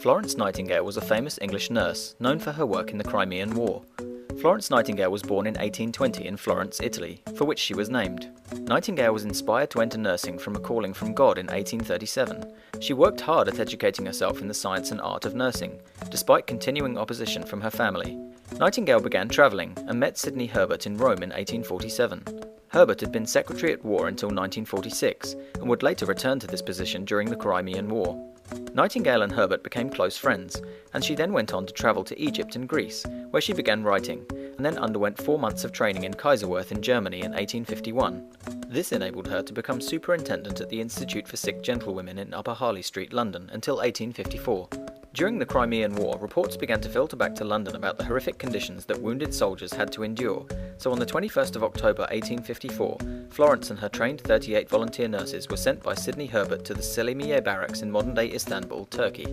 Florence Nightingale was a famous English nurse, known for her work in the Crimean War. Florence Nightingale was born in 1820 in Florence, Italy, for which she was named. Nightingale was inspired to enter nursing from a calling from God in 1837. She worked hard at educating herself in the science and art of nursing, despite continuing opposition from her family. Nightingale began travelling and met Sidney Herbert in Rome in 1847. Herbert had been Secretary at War until 1946 and would later return to this position during the Crimean War. Nightingale and Herbert became close friends, and she then went on to travel to Egypt and Greece, where she began writing, and then underwent 4 months of training in Kaiserwerth in Germany in 1851. This enabled her to become superintendent at the Institute for Sick Gentlewomen in Upper Harley Street, London, until 1854. During the Crimean War, reports began to filter back to London about the horrific conditions that wounded soldiers had to endure, so on the 21st of October 1854, Florence and her trained 38 volunteer nurses were sent by Sidney Herbert to the Selimiye barracks in modern-day Istanbul, Turkey.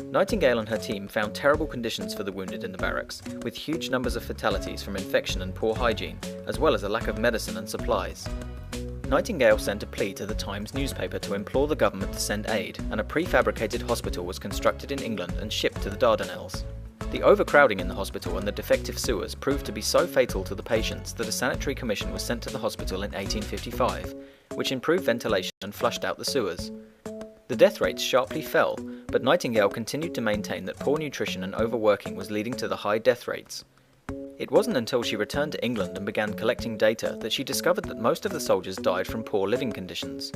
Nightingale and her team found terrible conditions for the wounded in the barracks, with huge numbers of fatalities from infection and poor hygiene, as well as a lack of medicine and supplies. Nightingale sent a plea to the Times newspaper to implore the government to send aid, and a prefabricated hospital was constructed in England and shipped to the Dardanelles. The overcrowding in the hospital and the defective sewers proved to be so fatal to the patients that a sanitary commission was sent to the hospital in 1855, which improved ventilation and flushed out the sewers. The death rates sharply fell, but Nightingale continued to maintain that poor nutrition and overworking was leading to the high death rates. It wasn't until she returned to England and began collecting data that she discovered that most of the soldiers died from poor living conditions.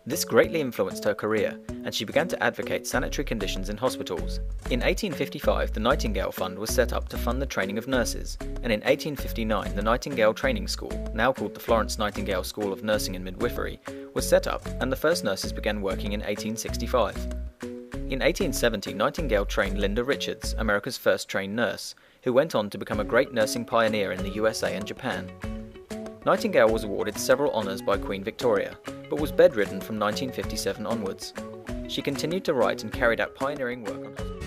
This greatly influenced her career, and she began to advocate sanitary conditions in hospitals. In 1855, the Nightingale Fund was set up to fund the training of nurses, and in 1859 the Nightingale Training School, now called the Florence Nightingale School of Nursing and Midwifery, was set up, and the first nurses began working in 1865. In 1870, Nightingale trained Linda Richards, America's first trained nurse, who went on to become a great nursing pioneer in the USA and Japan. Nightingale was awarded several honours by Queen Victoria, but was bedridden from 1957 onwards. She continued to write and carried out pioneering work on hospitals.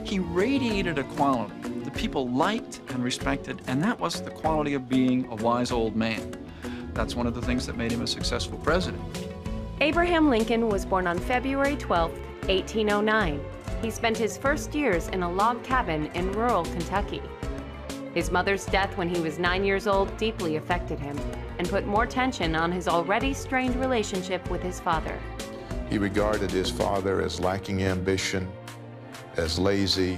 He radiated a quality that people liked and respected, and that was the quality of being a wise old man. That's one of the things that made him a successful president. Abraham Lincoln was born on February 12, 1809. He spent his first years in a log cabin in rural Kentucky. His mother's death when he was 9 years old deeply affected him and put more tension on his already strained relationship with his father. He regarded his father as lacking ambition, as lazy,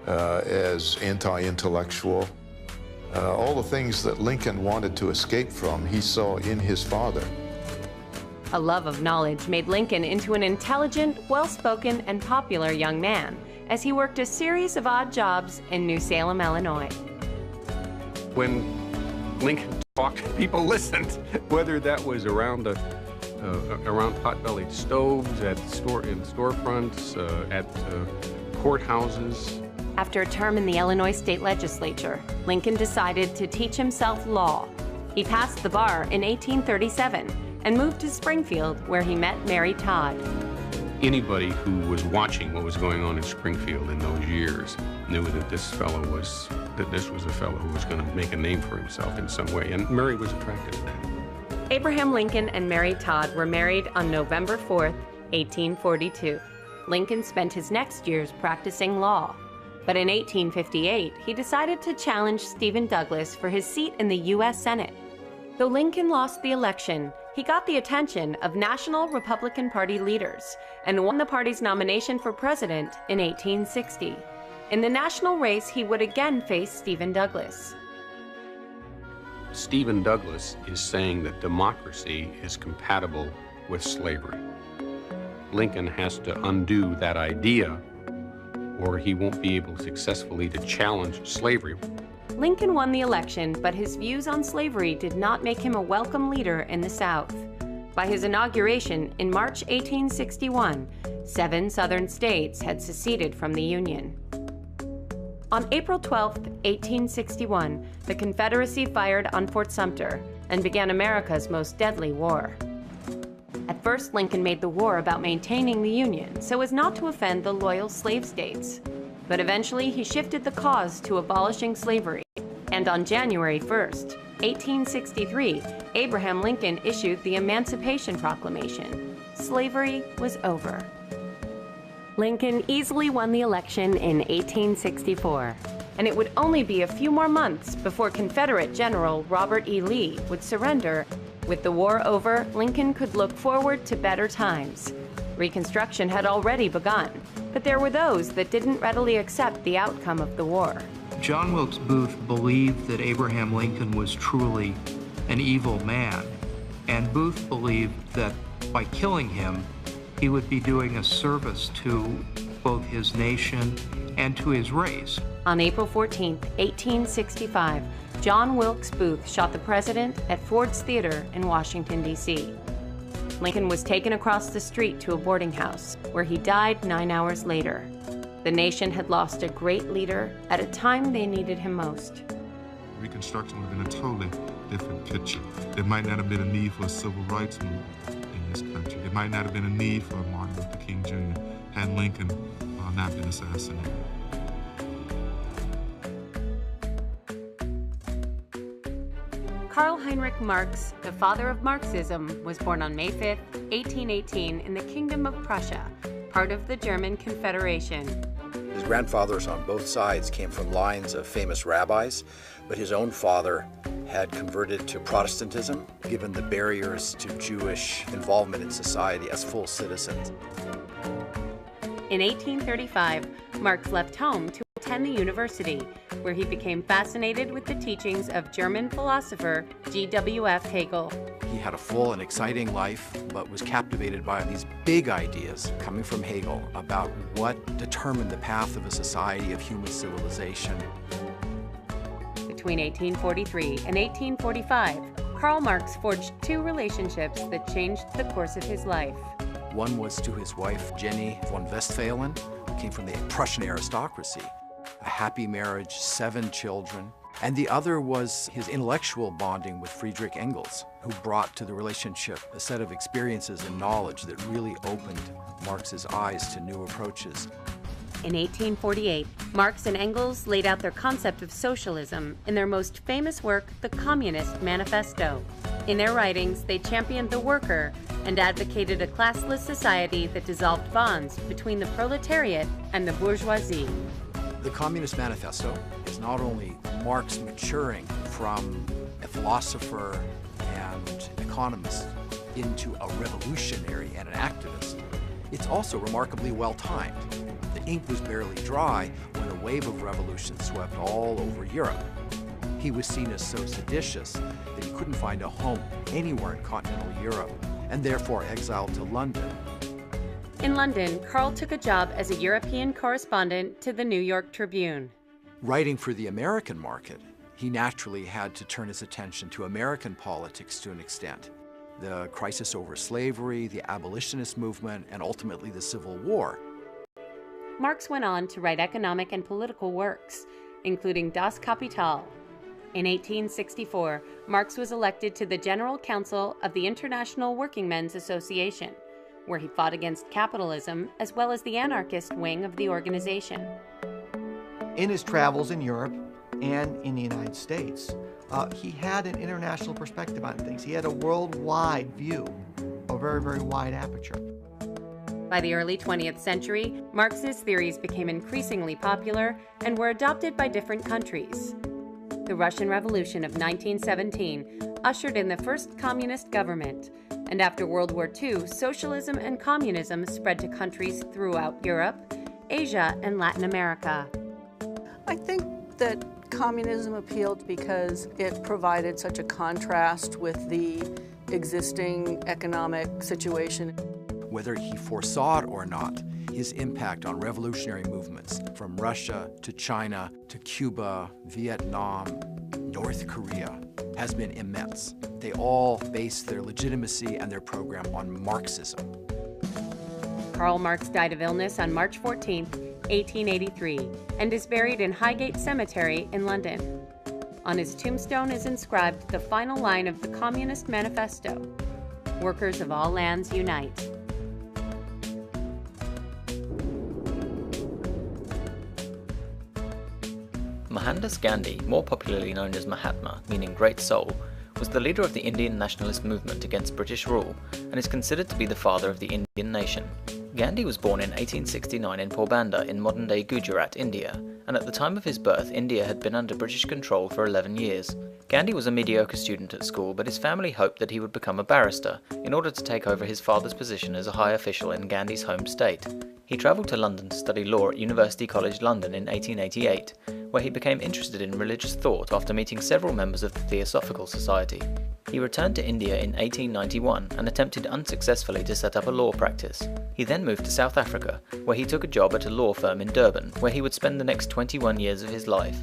as anti-intellectual. All the things that Lincoln wanted to escape from, he saw in his father. A love of knowledge made Lincoln into an intelligent, well-spoken, and popular young man as he worked a series of odd jobs in New Salem, Illinois. When Lincoln talked, people listened, whether that was around pot-bellied stoves, in storefronts, at courthouses. After a term in the Illinois state legislature, Lincoln decided to teach himself law. He passed the bar in 1837 and moved to Springfield, where he met Mary Todd. Anybody who was watching what was going on in Springfield in those years knew that this was a fellow who was going to make a name for himself in some way, and Mary was attracted to that. Abraham Lincoln and Mary Todd were married on November 4, 1842. Lincoln spent his next years practicing law, but in 1858 he decided to challenge Stephen Douglas for his seat in the U.S. Senate. Though Lincoln lost the election, he got the attention of National Republican Party leaders and won the party's nomination for president in 1860. In the national race, he would again face Stephen Douglas. Stephen Douglas is saying that democracy is compatible with slavery. Lincoln has to undo that idea, or he won't be able successfully to challenge slavery. Lincoln won the election, but his views on slavery did not make him a welcome leader in the South. By his inauguration in March 1861, 7 Southern states had seceded from the Union. On April 12, 1861, the Confederacy fired on Fort Sumter and began America's most deadly war. At first, Lincoln made the war about maintaining the Union so as not to offend the loyal slave states. But eventually, he shifted the cause to abolishing slavery. And on January 1, 1863, Abraham Lincoln issued the Emancipation Proclamation. Slavery was over. Lincoln easily won the election in 1864, and it would only be a few more months before Confederate General Robert E. Lee would surrender. With the war over, Lincoln could look forward to better times. Reconstruction had already begun, but there were those that didn't readily accept the outcome of the war. John Wilkes Booth believed that Abraham Lincoln was truly an evil man, and Booth believed that by killing him, he would be doing a service to both his nation and to his race. On April 14, 1865, John Wilkes Booth shot the president at Ford's Theater in Washington, D.C. Lincoln was taken across the street to a boarding house, where he died 9 hours later. The nation had lost a great leader at a time they needed him most. Reconstruction would have been a totally different picture. There might not have been a need for a civil rights movement in this country. There might not have been a need for Martin Luther King Jr. had Lincoln not been assassinated. Karl Heinrich Marx, the father of Marxism, was born on May 5, 1818 in the Kingdom of Prussia, part of the German Confederation. His grandfathers on both sides came from lines of famous rabbis, but his own father had converted to Protestantism, given the barriers to Jewish involvement in society as full citizens. In 1835, Marx left home to attend the university, where he became fascinated with the teachings of German philosopher G.W.F. Hegel. He had a full and exciting life, but was captivated by these big ideas coming from Hegel about what determined the path of a society of human civilization. Between 1843 and 1845, Karl Marx forged two relationships that changed the course of his life. One was to his wife, Jenny von Westphalen, who came from the Prussian aristocracy. A happy marriage, 7 children. And the other was his intellectual bonding with Friedrich Engels, who brought to the relationship a set of experiences and knowledge that really opened Marx's eyes to new approaches. In 1848, Marx and Engels laid out their concept of socialism in their most famous work, the Communist Manifesto. In their writings, they championed the worker and advocated a classless society that dissolved bonds between the proletariat and the bourgeoisie. The Communist Manifesto is not only Marx maturing from a philosopher and economist into a revolutionary and an activist, it's also remarkably well-timed. The ink was barely dry when a wave of revolution swept all over Europe. He was seen as so seditious that he couldn't find a home anywhere in continental Europe, and therefore exiled to London. In London, Karl took a job as a European correspondent to the New York Tribune. Writing for the American market, he naturally had to turn his attention to American politics to an extent. The crisis over slavery, the abolitionist movement, and ultimately the Civil War. Marx went on to write economic and political works, including Das Kapital. In 1864, Marx was elected to the General Council of the International Workingmen's Association, where he fought against capitalism as well as the anarchist wing of the organization. In his travels in Europe and in the United States, he had an international perspective on things. He had a worldwide view, a very, very wide aperture. By the early 20th century, Marx's theories became increasingly popular and were adopted by different countries. The Russian Revolution of 1917 ushered in the first communist government, and after World War II, socialism and communism spread to countries throughout Europe, Asia, and Latin America. I think that communism appealed because it provided such a contrast with the existing economic situation. Whether he foresaw it or not, his impact on revolutionary movements from Russia to China to Cuba, Vietnam, North Korea has been immense. They all base their legitimacy and their program on Marxism. Karl Marx died of illness on March 14, 1883, and is buried in Highgate Cemetery in London. On his tombstone is inscribed the final line of the Communist Manifesto: "Workers of all lands unite." Mohandas Gandhi, more popularly known as Mahatma, meaning Great Soul, was the leader of the Indian nationalist movement against British rule and is considered to be the father of the Indian nation. Gandhi was born in 1869 in Porbandar in modern-day Gujarat, India, and at the time of his birth, India had been under British control for 11 years. Gandhi was a mediocre student at school, but his family hoped that he would become a barrister in order to take over his father's position as a high official in Gandhi's home state. He travelled to London to study law at University College London in 1888, where he became interested in religious thought after meeting several members of the Theosophical Society. He returned to India in 1891 and attempted unsuccessfully to set up a law practice. He then moved to South Africa, where he took a job at a law firm in Durban, where he would spend the next 21 years of his life.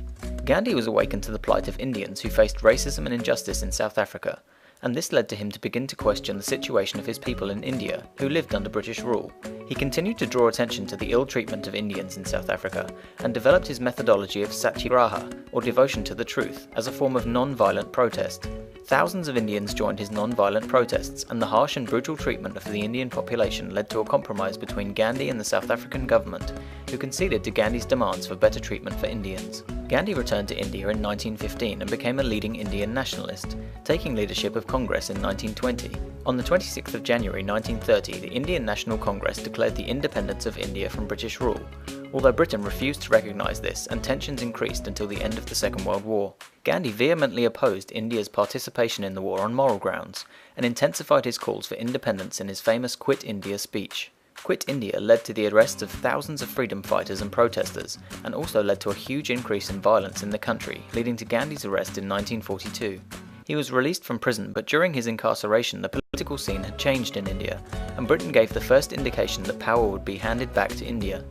Gandhi was awakened to the plight of Indians who faced racism and injustice in South Africa, and this led to him to begin to question the situation of his people in India, who lived under British rule. He continued to draw attention to the ill treatment of Indians in South Africa, and developed his methodology of satyagraha, or devotion to the truth, as a form of non-violent protest. Thousands of Indians joined his non-violent protests, and the harsh and brutal treatment of the Indian population led to a compromise between Gandhi and the South African government, who conceded to Gandhi's demands for better treatment for Indians. Gandhi returned to India in 1915 and became a leading Indian nationalist, taking leadership of Congress in 1920. On the 26th of January 1930, the Indian National Congress declared the independence of India from British rule, although Britain refused to recognise this and tensions increased until the end of the Second World War. Gandhi vehemently opposed India's participation in the war on moral grounds, and intensified his calls for independence in his famous Quit India speech. Quit India led to the arrests of thousands of freedom fighters and protesters, and also led to a huge increase in violence in the country, leading to Gandhi's arrest in 1942. He was released from prison, but during his incarceration the political scene had changed in India, and Britain gave the first indication that power would be handed back to India.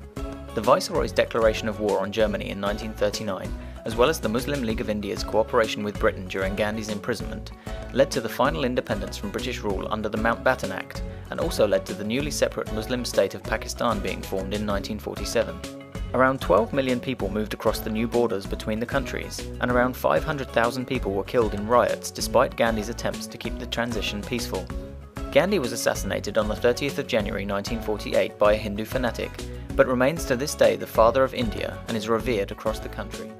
The Viceroy's declaration of war on Germany in 1939, as well as the Muslim League of India's cooperation with Britain during Gandhi's imprisonment, led to the final independence from British rule under the Mountbatten Act, and also led to the newly separate Muslim state of Pakistan being formed in 1947. Around 12 million people moved across the new borders between the countries, and around 500,000 people were killed in riots despite Gandhi's attempts to keep the transition peaceful. Gandhi was assassinated on the 30th of January 1948 by a Hindu fanatic, but remains to this day the father of India and is revered across the country.